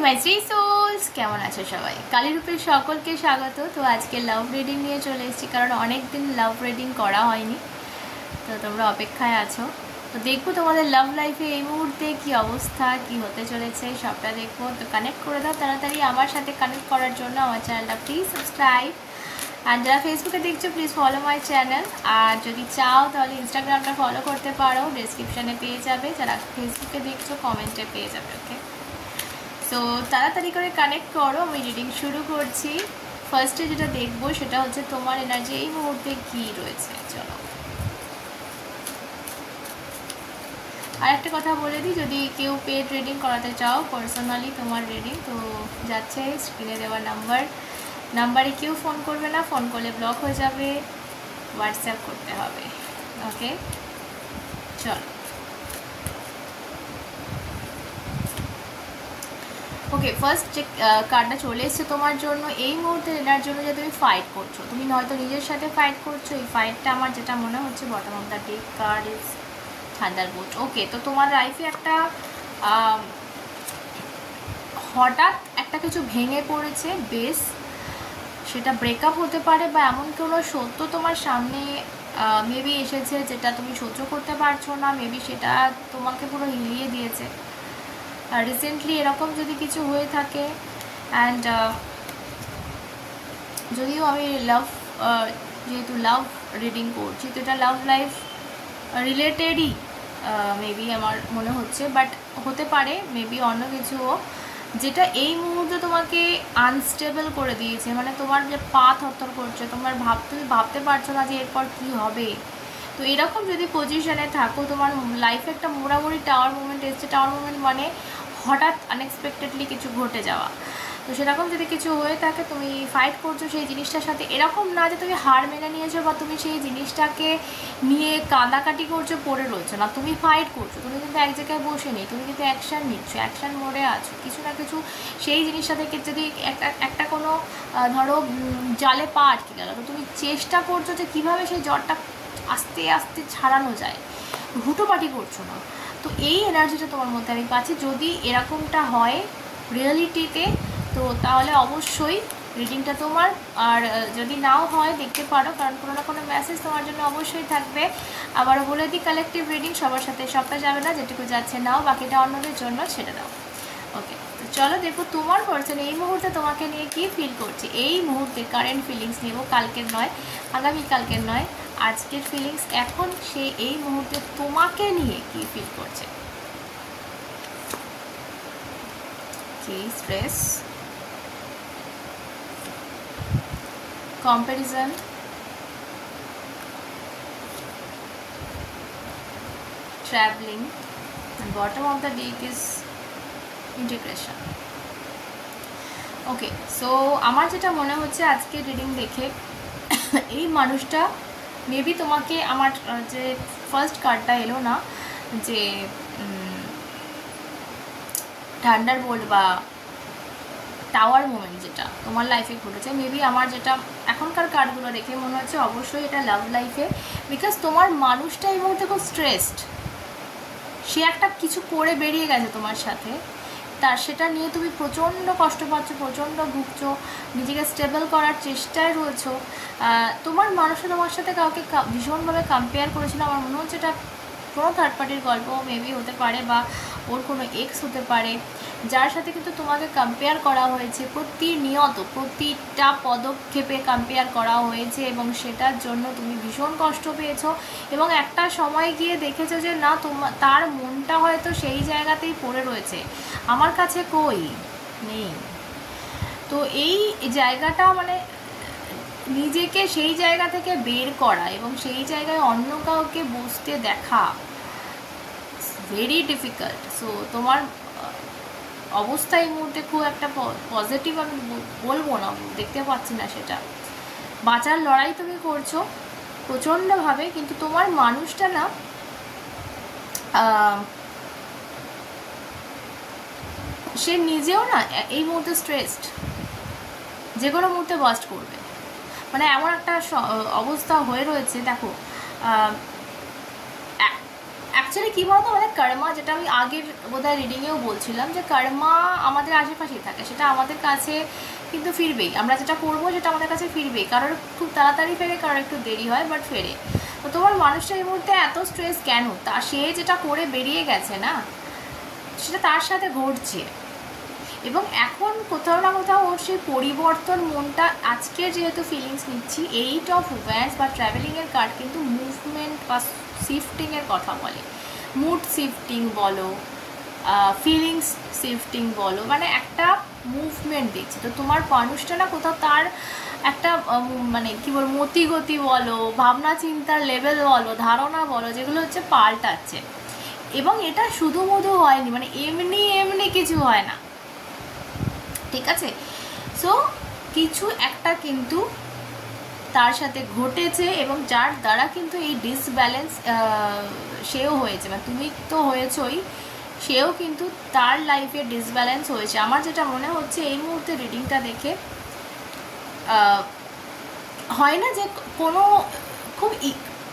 মাই three sols, কেমন আছো সবাই? কালীরূপের সকলকে স্বাগত। তো আজকে লাভ রিডিং নিয়ে চলে এসেছি, কারণ অনেক দিন লাভ রিডিং করা হয়নি, তো তোমরা অপেক্ষায় আছো। তো দেখবো তোমাদের লাভ লাইফে এই মুহূর্তে কি অবস্থা, কি হতে চলেছে, সবটা দেখবো। তো কানেক্ট করে দাও তাড়াতাড়ি। আমার সাথে কানেক্ট করার জন্য আমার চ্যানেলটা প্লিজ সাবস্ক্রাইব, আর যারা ফেসবুকে দেখছো প্লিজ ফলো মাই চ্যানেল, আর যদি চাও তাহলে ইনস্টাগ্রামটা ফলো করতে পারো, ডেসক্রিপশানে পেয়ে যাবে। যারা ফেসবুকে দেখছো কমেন্টে পেয়ে যাবে। ওকে, সো তাড়াতাড়ি করে কানেক্ট করো, আমি রিডিং শুরু করছি। ফার্স্টে যেটা দেখবো সেটা হচ্ছে তোমার এনার্জি এই মুহূর্তে কী রয়েছে। চলো, আর একটা কথা বলে দিই, যদি কেউ পেড রিডিং করাতে চাও পার্সোনালি তোমার রিডিং, তো যাচ্ছে স্ক্রিনে দেওয়া নাম্বারে কেউ ফোন করবে না, ফোন করলে ব্লক হয়ে যাবে, হোয়াটসঅ্যাপ করতে হবে। ওকে, চলো। ওকে, ফার্স্ট যে কার্ডটা চলে এসছে তোমার জন্য এই মুহূর্তে, এনার জন্য যে তুমি ফাইট করছো, তুমি নয়তো নিজের সাথে ফাইট করছো। এই ফাইটটা আমার যেটা মনে হচ্ছে, bottom of the deck card is thunderbolt. Okay, তো তোমার লাইফে একটা হঠাৎ একটা কিছু ভেঙে পড়েছে বেশ, সেটা ব্রেকআপ হতে পারে, বা এমন কোনো সত্য তোমার সামনে মেবি এসেছে যেটা তুমি সহ্য করতে পারছো না, মেবি সেটা তোমাকে পুরো হিলিয়ে দিয়েছে। রিসেন্টলি এরকম যদি কিছু হয়ে থাকে, অ্যান্ড যদিও আমি যেহেতু লাভ রিডিং করছি, তো এটা লাভ লাইফ রিলেটেডই মেবি আমার মনে হচ্ছে, বাট হতে পারে মেবি অন্য কিছুও, যেটা এই মুহূর্তে তোমাকে আনস্টেবল করে দিয়েছে। মানে তোমার যে পা থরথর করছে, তোমার ভাবতে পারছো না যে এরপর কী হবে। তো এরকম যদি পজিশনে থাকো, তোমার লাইফে একটা মোড়ামুড়ি টাওয়ার মুভমেন্ট এসছে। টাওয়ার মুভমেন্ট মানে হঠাৎ আনএক্সপেক্টেডলি কিছু ঘটে যাওয়া। তো সেরকম যদি কিছু হয়ে থাকে, তুমি ফাইট করছো সেই জিনিসটার সাথে, এরকম না যে তুমি হার মেনে নিয়েছো বা তুমি সেই জিনিসটাকে নিয়ে কাঁদাকাটি করছো, পড়ে রয়েছো না, তুমি ফাইট করছো। তুমি কিন্তু এক জায়গায় বসে নেই, তুমি কিন্তু অ্যাকশান নিচ্ছ, অ্যাকশান মোডে আছো। কিছু না কিছু সেই জিনিসটা থেকে যদি একটা কোনো ধরো জালে পা আটকে গেল, তো তুমি চেষ্টা করছো যে কীভাবে সেই জ্বরটা আস্তে আস্তে ছাড়ানো যায়, হুটোপাটি করছো না। তো এই এনার্জিটা তোমার মধ্যে আমি পাচ্ছি। যদি এরকমটা হয় রিয়েলিটিতে, তো তাহলে অবশ্যই রিডিংটা তোমার। আর যদি নাও হয় দেখতে পারো, কারণ কোনো না কোনো মেসেজ তোমার জন্য অবশ্যই থাকবে। আবারও বলে দিই, কালেকটিভ রিডিং সবার সাথে সবটা যাবে না, যেটুকু যাচ্ছে নাও, বাকিটা অন্যদের জন্য ছেড়ে দাও। ওকে, তো চলো দেখো তোমার পার্সন এই মুহূর্তে তোমাকে নিয়ে কী ফিল করছে। এই মুহূর্তে কারেন্ট ফিলিংস নেব, কালকের নয়, আগামীকালকের নয়, আজকের ফিলিংস এখন সে এই মুহূর্তে তোমাকে নিয়ে কী ফিল করছে। কি stress, comparison, traveling, and bottom of the deck is integration. Okay, so আমার যেটা মনে হচ্ছে আজকে রিডিং দেখে, এই মানুষটা মেবি তোমাকে, আমার যে ফার্স্ট কার্ডটা এলো না, যে থান্ডারবোল্ট বা টাওয়ার মোমেন্ট যেটা তোমার লাইফে ঘটেছে, মেবি আমার যেটা এখনকার কার্ডগুলো দেখে মনে হচ্ছে অবশ্যই এটা লাভ লাইফে। বিকজ তোমার মানুষটা এই মুহূর্তে খুব স্ট্রেসড, সে একটা কিছু করে বেরিয়ে গেছে তোমার সাথে, তার সেটা নিয়ে তুমি প্রচণ্ড কষ্ট পাচ্ছ, প্রচণ্ড ভুগছো, নিজেকে স্টেবল করার চেষ্টায় রয়েছো। তোমার মানুষটা তোমার সাথে কাউকে ভীষণভাবে কম্পেয়ার করেছিল। আমার মনে হচ্ছে এটা কোনো থার্ড পার্টির গল্প মেবি হতে পারে, বা ওর কোনো এক্স হতে পারে, যার সাথে কিন্তু তোমাকে কম্পেয়ার করা হয়েছে প্রতিনিয়ত, প্রতিটা পদক্ষেপে কম্পেয়ার করা হয়েছে, এবং সেটার জন্য তুমি ভীষণ কষ্ট পেয়েছো। এবং একটা সময় গিয়ে দেখেছো যে না, তার মনটা হয়তো সেই জায়গাতেই পড়ে রয়েছে, আমার কাছে কই নেই। তো এই জায়গাটা মানে নিজেকে সেই জায়গা থেকে বের করা এবং সেই জায়গায় অন্য কাউকে বসতে দেখা, ভেরি ডিফিকাল্ট। সো তোমার অবস্থা এই মুহূর্তে খুব একটা পজিটিভ আমি বলবো না, দেখতে পাচ্ছি না সেটা। বাঁচার লড়াই তুমি করছো প্রচণ্ডভাবে, কিন্তু তোমার মানুষটা না সে নিজেও না এই মুহূর্তে স্ট্রেসড, যে কোনো মুহূর্তে বাস্ট করবে। মানে এমন একটা অবস্থা হয়ে রয়েছে। দেখো, অ্যাকচুয়ালি কী বলতো, আমাদের কর্মা, যেটা আমি আগের বোধহয় রিডিংয়েও বলছিলাম, যে কর্মা আমাদের আশেপাশেই থাকে, সেটা আমাদের কাছে কিন্তু ফিরবেই। আমরা যেটা করবো সেটা আমাদের কাছে ফিরবেই, কারোর খুব তাড়াতাড়ি ফেরে, কারোর একটু দেরি হয়, বাট ফেরে। তো তোমার মানুষটা এই মুহূর্তে এত স্ট্রেস কেন? তা সে যেটা করে বেরিয়ে গেছে না, সেটা তার সাথে ঘটছে, এবং এখন কোথাও না কোথাও ওর সেই পরিবর্তন মনটা, আজকে যেহেতু ফিলিংস নিচ্ছি, 8 অফ ওয়ান্ডস বা ট্রাভেলিংয়ের কার্ড কিন্তু মুভমেন্ট বা শিফটিংয়ের কথা বলে। মুড শিফটিং বলো, ফিলিংস শিফটিং বলো, মানে একটা মুভমেন্ট দেখছি। তো তোমার মানুষটা না কোথাও তার একটা মানে কী বল, মতিগতি বলো, ভাবনা চিন্তার লেভেল বলো, ধারণা বলো, যেগুলো হচ্ছে পাল্টাচ্ছে। এবং এটা শুধু মধু হয়নি, মানে এমনি এমনি কিছু হয় না, ঠিক আছে? সো কিছু একটা কিন্তু তার সাথে ঘটেছে, এবং যার দ্বারা কিন্তু এই ডিসব্যালেন্স সেও হয়েছে, মানে তুমি তো হয়েছই, সেও কিন্তু তার লাইফে ডিসব্যালেন্স হয়েছে। আমার যেটা মনে হচ্ছে এই মুহূর্তে রিডিংটা দেখে, হয় না যে কোনো খুব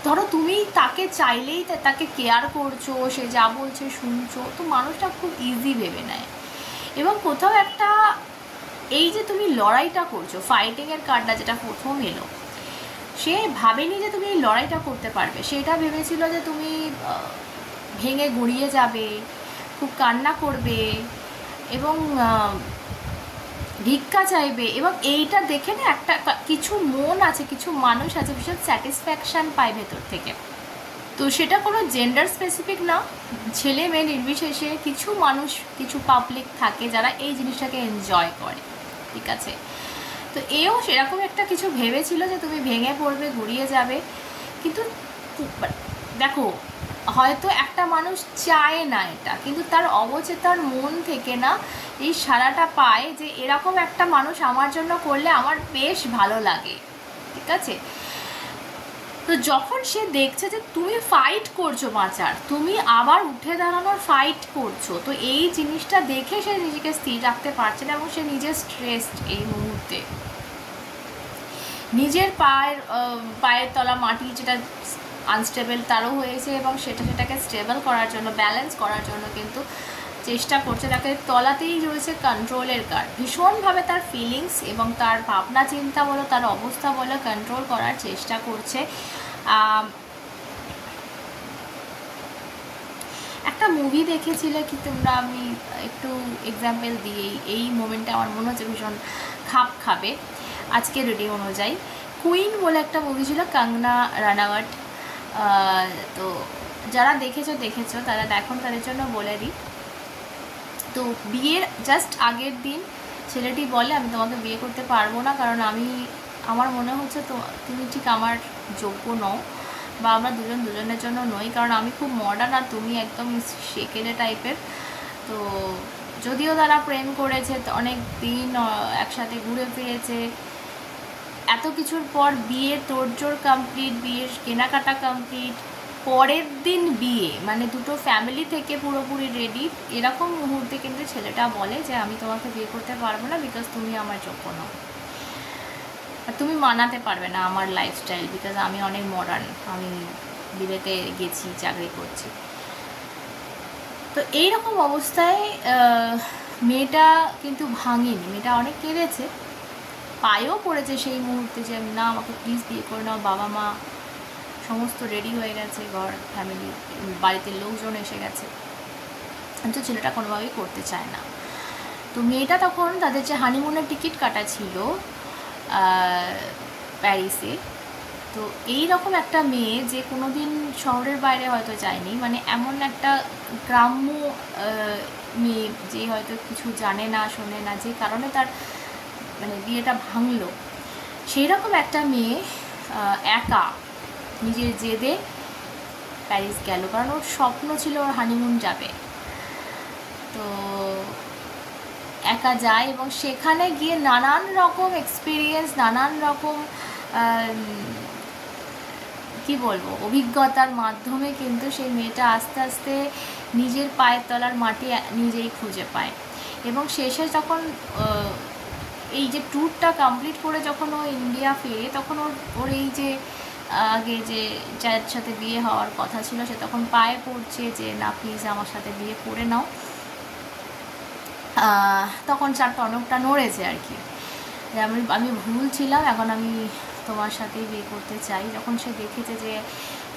ধরো তুমি তাকে চাইলেই তাকে কেয়ার করছো, সে যা বলছে শুনছো, তো মানুষটা খুব ইজি ভেবে নেয়। এবং কোথাও একটা এই যে তুমি লড়াইটা করছো, ফাইটিংয়ের কার্ডটা যেটা প্রথম এলো, সে ভাবেনি যে তুমি এই লড়াইটা করতে পারবে। সেটা ভেবেছিল যে তুমি ভেঙে গুঁড়িয়ে যাবে, খুব কান্না করবে এবং ভিক্ষা চাইবে। এবং এইটা দেখে না একটা কিছু মন আছে, কিছু মানুষ আছে, ভীষণ স্যাটিসফ্যাকশান পায় ভেতর থেকে। তো সেটা কোনো জেন্ডার স্পেসিফিক না, ছেলে মেয়ে নির্বিশেষে কিছু মানুষ, কিছু পাবলিক থাকে যারা এই জিনিসটাকে এনজয় করে, ঠিক আছে? তো এও সেরকম একটা কিছু ভেবেছিল যে তুমি ভেঙে পড়বে, ঘুরিয়ে যাবে। কিন্তু দেখো, হয়তো একটা মানুষ চায় না এটা, কিন্তু তার অবচেতন মন থেকে না এই সারাটা পায় যে এরকম একটা মানুষ আমার জন্য করলে আমার বেশ ভালো লাগে, ঠিক আছে? তো যখন সে দেখছে যে তুমি ফাইট করছো বাঁচার, তুমি আবার উঠে দাঁড়ানোর ফাইট করছো, তো এই জিনিসটা দেখে সে নিজেকে স্থির রাখতে পারছে না, এবং সে নিজের স্ট্রেসড এই মুহূর্তে। নিজের পায়ের তলা মাটি যেটা আনস্টেবল তারও হয়েছে, এবং সেটাকে স্টেবল করার জন্য, ব্যালেন্স করার জন্য কিন্তু চেষ্টা করছে। তাকে তলাতেই রয়েছে কন্ট্রোলের কার্ড, ভীষণভাবে তার ফিলিংস এবং তার ভাবনা চিন্তা বলো, তার অবস্থা বলো, কন্ট্রোল করার চেষ্টা করছে। একটা মুভি দেখেছিলে কি তোমরা? আমি একটু এক্সাম্পল দিয়েই এই মোমেন্টটা আমার মনে হচ্ছে ভীষণ খাপ খাবে আজকে রিডিং অনুযায়ী। কুইন বলে একটা মুভি ছিল, কঙ্গনা রানাওয়াট। তো যারা দেখেছো তারা এখন তাদের জন্য বলে দিই। তো বিয়ের জাস্ট আগের দিন ছেলেটি বলে, আমি তোমাকে বিয়ে করতে পারবো না, কারণ আমার মনে হচ্ছে তো তুমি ঠিক আমার যোগ্য নও, বা আমরা দুজনের জন্য নই, কারণ আমি খুব মডার্ন আর তুমি একদম সেকেলে টাইপের। তো যদিও তারা প্রেম করেছে, অনেক দিন একসাথে ঘুরে ফিরেছে, এত কিছুর পর বিয়ের তোড়জোড় কমপ্লিট, বিয়ের কেনাকাটা কমপ্লিট, পরের দিন বিয়ে, মানে দুটো ফ্যামিলি থেকে পুরোপুরি রেডি, এরকম মুহূর্তে কিন্তু ছেলেটা বলে যে আমি তোমাকে বিয়ে করতে পারবো না, বিকজ তুমি আমার যোগ্য নও, আর তুমি মানাতে পারবে না আমার লাইফস্টাইল, বিকজ আমি অনেক মডার্ন, আমি বিলেতে গেছি, চাকরি করছি। তো এইরকম অবস্থায় মেয়েটা কিন্তু ভাঙেনি, মেয়েটা অনেক কেঁদেছে, পায়েও পড়েছে সেই মুহূর্তে যে না, আমাকে প্লিজ বিয়ে করে নাও। বাবা মা সমস্ত রেডি হয়ে গেছে, ঘর ফ্যামিলি, বাড়িতে লোকজন এসে গেছে, কিন্তু ছেলেটা কোনোভাবেই করতে চায় না। তো মেয়েটা তখন তাদের যে হানিমুনের টিকিট কাটা ছিল প্যারিসে, তো এই রকম একটা মেয়ে যে কোনো দিন শহরের বাইরে হয়তো যায়নি, মানে এমন একটা গ্রাম্য মেয়ে যে হয়তো কিছু জানে না, শোনে না, যে কারণে তার মানে বিয়েটা ভাঙলো, সেই রকম একটা মেয়ে একা নিজের জেদে প্যারিস গেল, কারণ ওর স্বপ্ন ছিল ওর হানিমুন যাবে। তো একা যায়, এবং সেখানে গিয়ে নানান রকম এক্সপিরিয়েন্স, নানান রকম কি বলবো অভিজ্ঞতার মাধ্যমে কিন্তু সেই মেয়েটা আস্তে আস্তে নিজের পায়ের তলার মাটি নিজেই খুঁজে পায়। এবং শেষে যখন এই যে ট্যুরটা কমপ্লিট করে যখন ও ইন্ডিয়া ফেরে, তখন ওর এই যে আগে যে যার সাথে বিয়ে হওয়ার কথা ছিল সে তখন পায়ে পড়ছে যে না প্লিজ আমার সাথে বিয়ে করে নাও। তখন চার টনকটা নড়েছে আর কি, যে আমি ভুল ছিলাম, এখন আমি তোমার সাথেই বিয়ে করতে চাই। যখন সে দেখেছে যে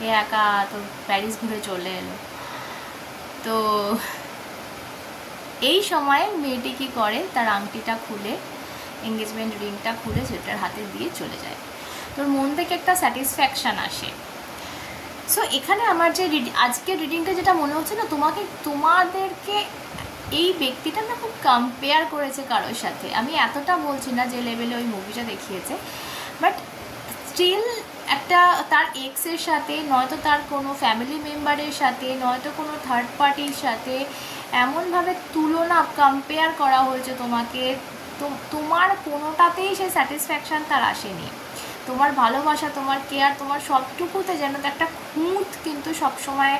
এ একা তো প্যারিস ঘুরে চলে এলো, তো এই সময় মেয়েটি কী করে, তার আংটিটা খুলে, এঙ্গেজমেন্ট রিংটা খুলে ছেলেটার হাতে দিয়ে চলে যায়। তোর মন থেকে একটা স্যাটিসফ্যাকশান আসে। সো এখানে আমার যে আজকের রিডিংটা যেটা মনে হচ্ছে না, তোমাদেরকে এই ব্যক্তিটা না খুব কম্পেয়ার করেছে কারোর সাথে। আমি এতটা বলছি না যে লেভেলে ওই মুভিটা দেখিয়েছে, বাট স্টিল একটা তার এক্সের সাথে, নয়তো তার কোনো ফ্যামিলি মেম্বারের সাথে, নয়তো কোনো থার্ড পার্টির সাথে এমনভাবে তুলনা, কম্পেয়ার করা হয়েছে তোমাকে, তোমার কোনোটাতেই সে স্যাটিসফ্যাকশান তার আসেনি। তোমার ভালোবাসা, তোমার কেয়ার, তোমার সবটুকুতে যেন একটা খুঁত কিন্তু সবসময়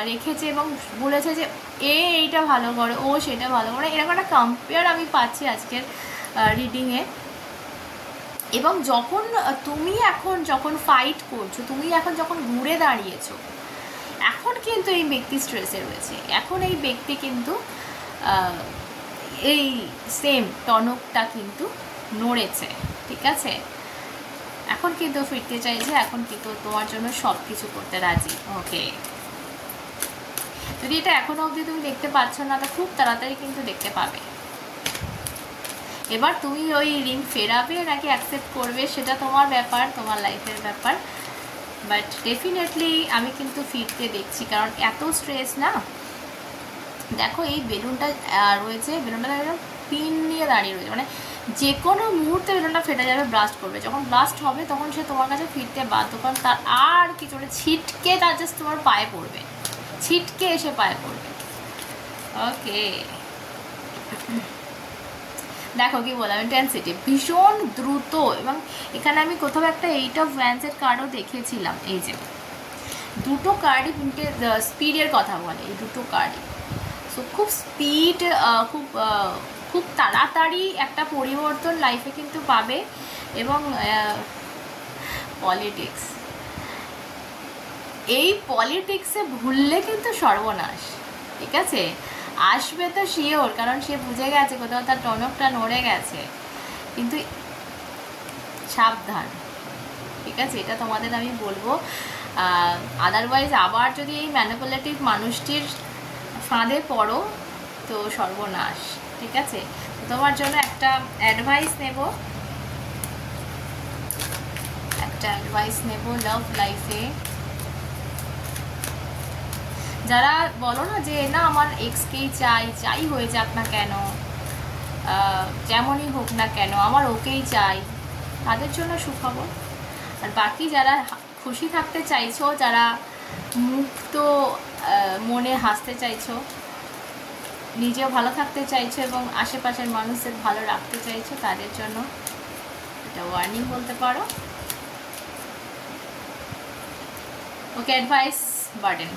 রেখেছে এবং বলেছে যে এইটা ভালো করে, ও সেটা ভালো করে, এরকম একটা কম্পেয়ার আমি পাচ্ছি আজকের রিডিংয়ে। এবং তুমি যখন ফাইট করছো, তুমি এখন যখন ঘুরে দাঁড়িয়েছো, এখন কিন্তু এই ব্যক্তি স্ট্রেসে রয়েছে। এখন এই ব্যক্তি কিন্তু এই সেম টনকটা কিন্তু নড়েছে, ঠিক আছে? এখন কিন্তু ফিরতে চাইছে, এখন কিন্তু তোমার জন্য সব কিছু করতে রাজি। ওকে, যদি এটা এখনো অবধি তুমি দেখতে পাচ্ছ না, তো খুব তাড়াতাড়ি কিন্তু দেখতে পাবে। এবার তুমি ওই রিং ফেরাবে নাকি অ্যাকসেপ্ট করবে সেটা তোমার ব্যাপার, তোমার লাইফের ব্যাপার, বাট ডেফিনেটলি আমি কিন্তু ফিরতে দেখছি, কারণ এত স্ট্রেস না। দেখো এই বেলুনটা রয়েছে, বেলুনটা পিন নিয়ে দাঁড়িয়ে রয়েছে, মানে যে কোনো মুহূর্তে বেলুনটা ফেটে যাবে, ব্লাস্ট করবে। যখন ব্লাস্ট হবে তখন সে তোমার কাছে ফিরতে বাধ্য, কারণ তার আর কিছু ছিটকে তার জাস্ট তোমার পায়ে পড়বে, ছিটকে এসে পায়ে পড়বে। ওকে, দেখো কি বললাম, ইন্টেন্সিটি ভীষণ দ্রুত। এবং এখানে আমি কোথাও একটা 8 অফ ওয়ান্সের কার্ডও দেখিয়েছিলাম। এই যে দুটো কার্ডই স্পিডের কথা বলে, এই দুটো কার্ডই। সো খুব স্পিড, খুব তাড়াতাড়ি একটা পরিবর্তন লাইফে কিন্তু পাবে। এবং পলিটিক্স, এই পলিটিক্সে ভুললে কিন্তু সর্বনাশ, ঠিক আছে? আসবে তো শিওর, কারণ সে বুঝে গেছে কোথাও তার টনকটা নড়ে গেছে, কিন্তু সাবধান, ঠিক আছে? এটা তোমাদের আমি বলবো। আদারওয়াইজ আবার যদি এই ম্যানিপুলেটিভ মানুষটির ফাঁদে পড়ো তো সর্বনাশ, ঠিক আছে? তোমার জন্য একটা অ্যাডভাইস নেব লাভ লাইফে। যারা বলো না যে না আমার এক্সকেই চাই হয়ে যাক না কেন, যেমনই হোক না কেন আমার ওকেই চাই, তাদের জন্য সুখবর। আর বাকি যারা খুশি থাকতে চাইছো, যারা মুক্ত মনে হাসতে চাইছো, নিজেও ভালো থাকতে চাইছো এবং আশেপাশের মানুষদের ভালো রাখতে চাইছো, তাদের জন্য এটা ওয়ার্নিং বলতে পারো। ওকে, অ্যাডভাইস বার্ডেন,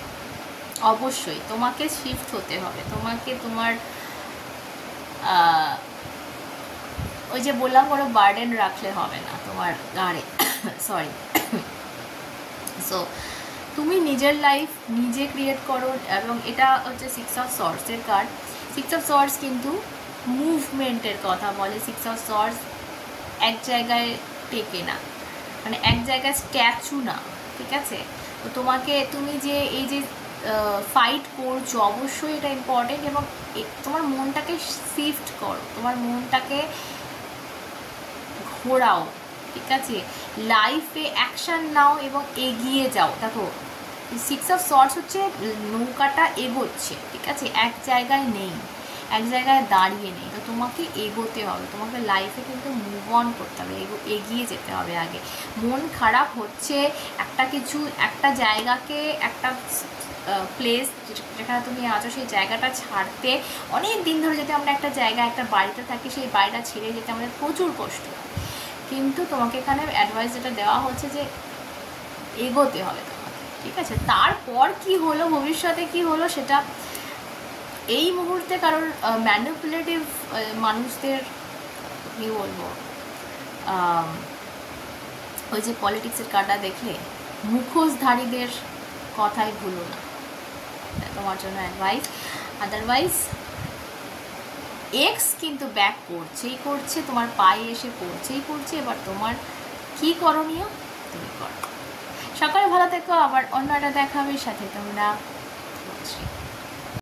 অবশ্যই তোমাকে শিফট হতে হবে, তোমাকে তোমার ওই যে বললাম কোনো বার্ডেন রাখলে হবে না তোমার ঘাড়ে, সরি। সো তুমি নিজের লাইফ নিজে ক্রিয়েট করো। এবং এটা হচ্ছে 6 অফ সর্টসের কার্ড। 6 অফ সর্টস কিন্তু মুভমেন্টের কথা বলে। 6 অফ সর্টস এক জায়গায় টেকে না, মানে এক জায়গায় স্ট্যাচু না, ঠিক আছে? তো তুমি যে এই যে ফাইট করছো, অবশ্যই এটা ইম্পর্টেন্ট। এবং তোমার মনটাকে শিফট করো, তোমার মনটাকে ঘোরাও, ঠিক আছে? লাইফে অ্যাকশান নাও এবং এগিয়ে যাও। দেখো 6 অফ সর্টস হচ্ছে নৌকাটা এগোচ্ছে, ঠিক আছে? এক জায়গায় নেই, এক জায়গায় দাঁড়িয়ে নেই। তো তোমাকে এগোতে হবে, তোমাকে লাইফে কিন্তু মুভ অন করতে হবে, এগিয়ে যেতে হবে। আগে মন খারাপ হচ্ছে, একটা জায়গাকে, একটা প্লেস যেখানে তুমি আছো সেই জায়গাটা ছাড়তে অনেক দিন ধরে, যদি আমরা একটা জায়গায় একটা বাড়িতে থাকি, সেই বাড়িটা ছেড়ে যেতে আমাদের প্রচুর কষ্ট হয়। কিন্তু তোমাকে এখানে অ্যাডভাইস যেটা দেওয়া হচ্ছে যে এগোতে হবে তোমাকে, ঠিক আছে? তারপর কি হলো, ভবিষ্যতে কি হলো, সেটা এই মুহূর্তে কারোর ম্যানিপুলেটিভ মানুষদের কি বলবো ওই যে পলিটিক্সের কার্ডটা দেখলে মুখোশধারীদের কথাই ভুলো না, তোমার জন্য অ্যাডভাইস। আদারওয়াইজ এক্স কিন্তু ব্যাক করছেই করছে, তোমার পায়ে এসে পড়ছেই পড়ছে। এবার তোমার কি করণীয় তুমি করো। সকালে ভালো থেকো, আবার অন্য একটা দেখা হবে, সাথে তোমরা।